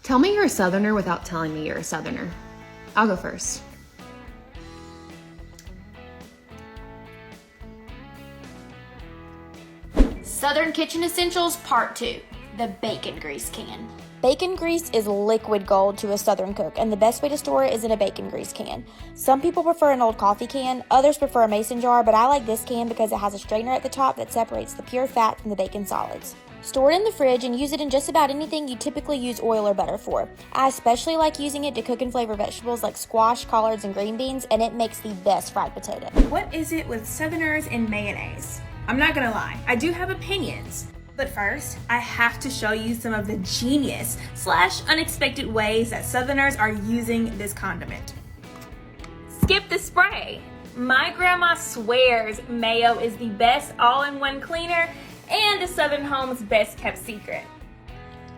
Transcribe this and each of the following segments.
Tell me you're a Southerner without telling me you're a Southerner. I'll go first. Southern Kitchen Essentials Part 2, the bacon grease can. Bacon grease is liquid gold to a Southern cook, and the best way to store it is in a bacon grease can. Some people prefer an old coffee can, others prefer a mason jar, but I like this can because it has a strainer at the top that separates the pure fat from the bacon solids. Store it in the fridge and use it in just about anything you typically use oil or butter for. I especially like using it to cook and flavor vegetables like squash, collards, and green beans, and it makes the best fried potato. What is it with Southerners and mayonnaise? I'm not gonna lie, I do have opinions. But first, I have to show you some of the genius / unexpected ways that Southerners are using this condiment. Skip the spray. My grandma swears mayo is the best all-in-one cleaner and a Southern home's best kept secret.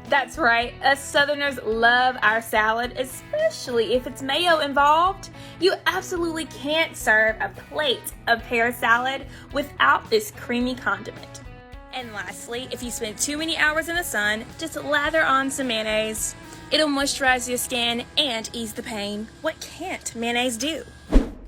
That's right, us Southerners love our salad, especially if it's mayo involved. You absolutely can't serve a plate of pear salad without this creamy condiment. And lastly, if you spend too many hours in the sun, just lather on some mayonnaise. It'll moisturize your skin and ease the pain. What can't mayonnaise do?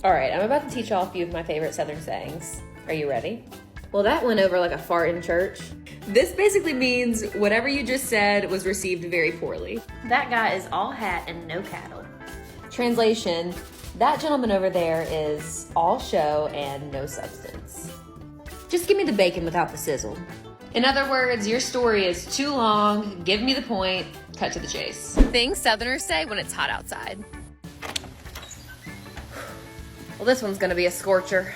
All right, I'm about to teach y'all a few of my favorite Southern sayings. Are you ready? Well, that went over like a fart in church. This basically means whatever you just said was received very poorly. That guy is all hat and no cattle. Translation, that gentleman over there is all show and no substance. Just give me the bacon without the sizzle. In other words, your story is too long, give me the point, cut to the chase. Things Southerners say when it's hot outside. Well, this one's gonna be a scorcher.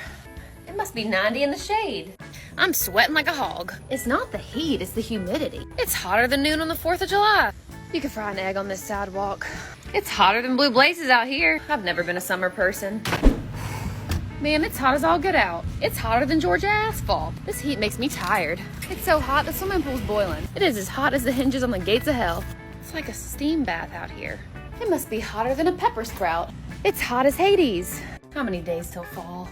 It must be 90 in the shade. I'm sweating like a hog. It's not the heat, it's the humidity. It's hotter than noon on the 4th of July. You could fry an egg on this sidewalk. It's hotter than blue blazes out here. I've never been a summer person. Man, it's hot as all get out. It's hotter than Georgia asphalt. This heat makes me tired. It's so hot the swimming pool's boiling. It is as hot as the hinges on the gates of hell. It's like a steam bath out here. It must be hotter than a pepper sprout. It's hot as Hades. How many days till fall?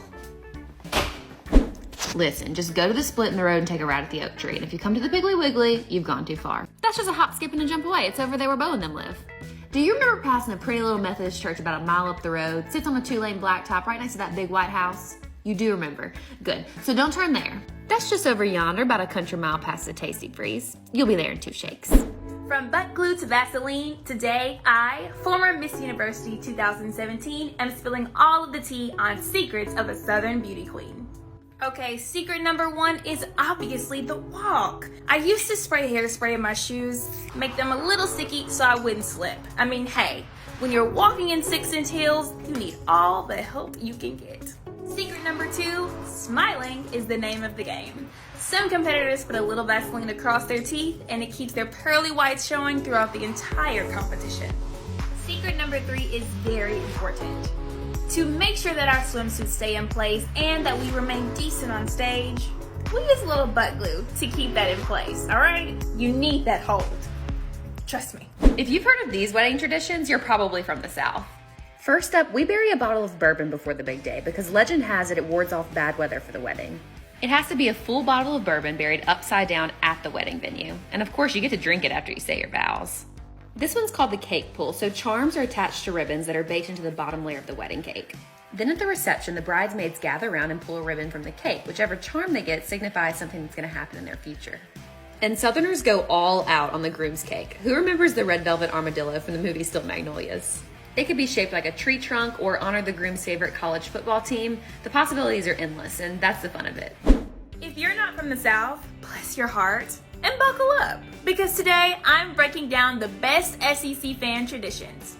Listen, just go to the split in the road and take a ride at the oak tree. And if you come to the Piggly Wiggly, you've gone too far. That's just a hop, skip, and a jump away. It's over there where Bo and them live. Do you remember passing a pretty little Methodist church about a mile up the road, sits on a 2-lane blacktop right next to that big white house? You do remember. Good. So don't turn there. That's just over yonder, about a country mile past the Tasty Freeze. You'll be there in 2 shakes. From butt glue to Vaseline, today I, former Miss University 2017, am spilling all of the tea on secrets of a Southern beauty queen. Okay, secret number 1 is obviously the walk. I used to spray hairspray in my shoes, make them a little sticky so I wouldn't slip. I mean, hey, when you're walking in 6-inch heels, you need all the help you can get. Secret number 2, smiling is the name of the game. Some competitors put a little Vaseline across their teeth and it keeps their pearly whites showing throughout the entire competition. Secret number 3 is very important. To make sure that our swimsuits stay in place and that we remain decent on stage, we use a little butt glue to keep that in place, all right? You need that hold. Trust me. If you've heard of these wedding traditions, you're probably from the South. First up, we bury a bottle of bourbon before the big day because legend has it wards off bad weather for the wedding. It has to be a full bottle of bourbon buried upside down at the wedding venue. And of course, you get to drink it after you say your vows. This one's called the cake pull, so charms are attached to ribbons that are baked into the bottom layer of the wedding cake. Then at the reception, the bridesmaids gather around and pull a ribbon from the cake. Whichever charm they get signifies something that's going to happen in their future. And Southerners go all out on the groom's cake. Who remembers the red velvet armadillo from the movie Still Magnolias? It could be shaped like a tree trunk or honor the groom's favorite college football team. The possibilities are endless, and that's the fun of it. If you're not from the South, bless your heart and buckle up, because today I'm breaking down the best SEC fan traditions.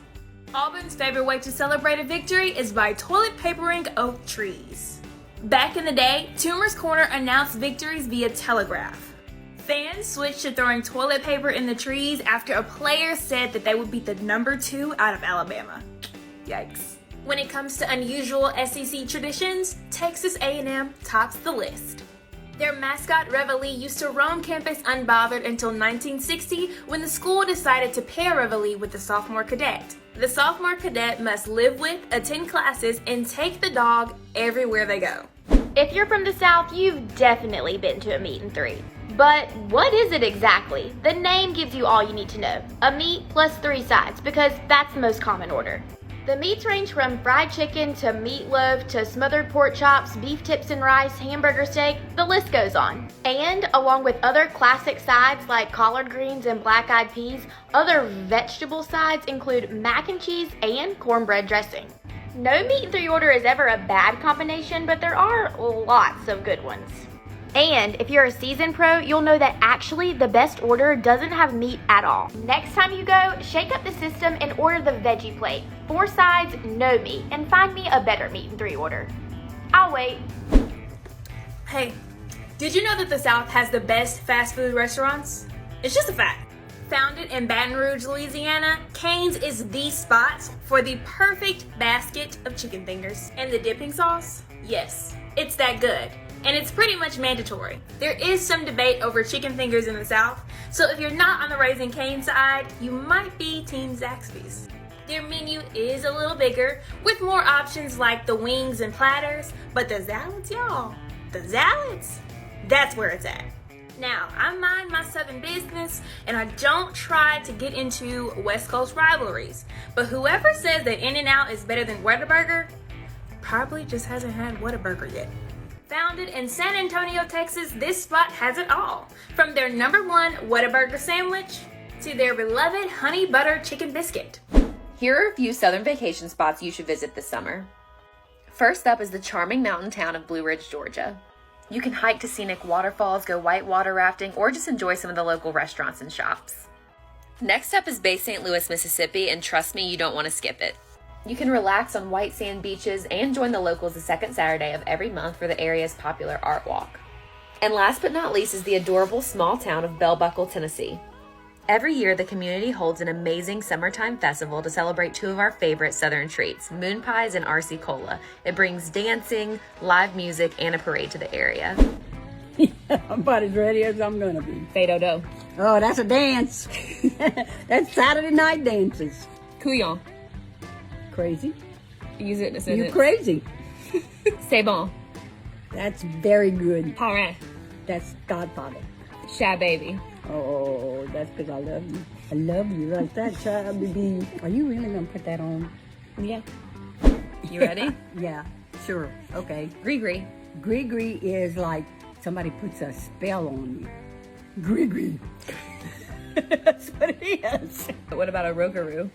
Auburn's favorite way to celebrate a victory is by toilet papering oak trees. Back in the day, Toomer's Corner announced victories via telegraph. Fans switched to throwing toilet paper in the trees after a player said that they would beat the number 2 out of Alabama. Yikes. When it comes to unusual SEC traditions, Texas A&M tops the list. Their mascot Reveille used to roam campus unbothered until 1960 when the school decided to pair Reveille with the sophomore cadet. The sophomore cadet must live with, attend classes, and take the dog everywhere they go. If you're from the South, you've definitely been to a meet and 3. But what is it exactly? The name gives you all you need to know. A meat plus 3 sides, because that's the most common order. The meats range from fried chicken to meatloaf to smothered pork chops, beef tips and rice, hamburger steak, the list goes on. And along with other classic sides like collard greens and black-eyed peas, other vegetable sides include mac and cheese and cornbread dressing. No meat in 3 order is ever a bad combination, but there are lots of good ones. And if you're a seasoned pro, you'll know that actually the best order doesn't have meat at all. Next time you go, shake up the system and order the veggie plate. 4 sides, no meat, and find me a better meat in 3 order. I'll wait. Hey, did you know that the South has the best fast food restaurants? It's just a fact. Founded in Baton Rouge, Louisiana, Cane's is the spot for the perfect basket of chicken fingers. And the dipping sauce? Yes, it's that good. And it's pretty much mandatory. There is some debate over chicken fingers in the South, so if you're not on the Raising Cane side, you might be Team Zaxby's. Their menu is a little bigger, with more options like the wings and platters, but the salads, y'all, the salads, that's where it's at. Now, I mind my Southern business, and I don't try to get into West Coast rivalries, but whoever says that In-N-Out is better than Whataburger probably just hasn't had Whataburger yet. Founded in San Antonio, Texas, this spot has it all. From their #1 Whataburger sandwich to their beloved honey butter chicken biscuit. Here are a few Southern vacation spots you should visit this summer. First up is the charming mountain town of Blue Ridge, Georgia. You can hike to scenic waterfalls, go whitewater rafting, or just enjoy some of the local restaurants and shops. Next up is Bay St. Louis, Mississippi, and trust me, you don't want to skip it. You can relax on white sand beaches and join the locals the second Saturday of every month for the area's popular art walk. And last but not least is the adorable small town of Bell Buckle, Tennessee. Every year, the community holds an amazing summertime festival to celebrate 2 of our favorite Southern treats, moon pies and RC Cola. It brings dancing, live music, and a parade to the area. I'm about as ready as I'm gonna be. Fado. Oh, that's a dance. That's Saturday night dances. Couillon. Crazy. Use it in a You sentence. crazy. C'est bon. That's very good. Parrain. That's Godfather. Shy baby. Oh, that's because I love you. I love you like that, child, baby. Are you really gonna put that on? Yeah. You ready? Yeah, sure. Okay. Gree-gree. Gree-gree is like somebody puts a spell on you. Gree-gree. That's what it is. What about a rogaroo?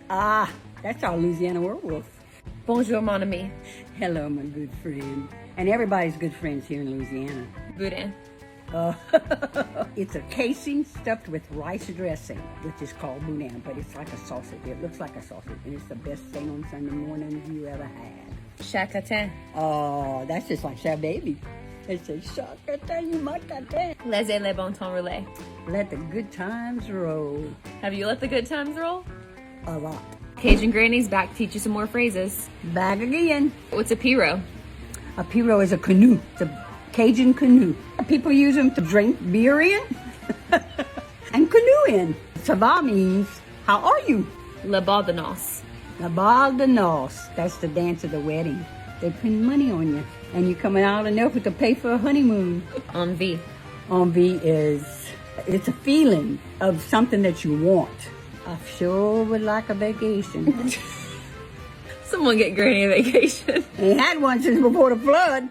Ah, that's our Louisiana werewolf. Bonjour, mon ami. Hello, my good friend. And everybody's good friends here in Louisiana. Boudin. It's a casing stuffed with rice dressing, which is called boudin, but it's like a sausage. It looks like a sausage, and it's the best thing on Sunday morning you ever had. Chacatin. Oh, that's just like Chef Baby. They say, Chacatin, you macatin. Laissez les bon temps rouler. Let the good times roll. Have you let the good times roll? A lot. Cajun Granny's back to teach you some more phrases. Back again. What's a pirogue? A pirogue is a canoe. It's a Cajun canoe. People use them to drink beer in and canoe in. Ça va means, how are you? Le bal de noces. La bal de noces. That's the dance of the wedding. They pin money on you, and you're coming out enough to pay for a honeymoon. Envie. Envie is, it's a feeling of something that you want. I sure would like a vacation. Someone get Granny a vacation. Ain't had one since before the flood.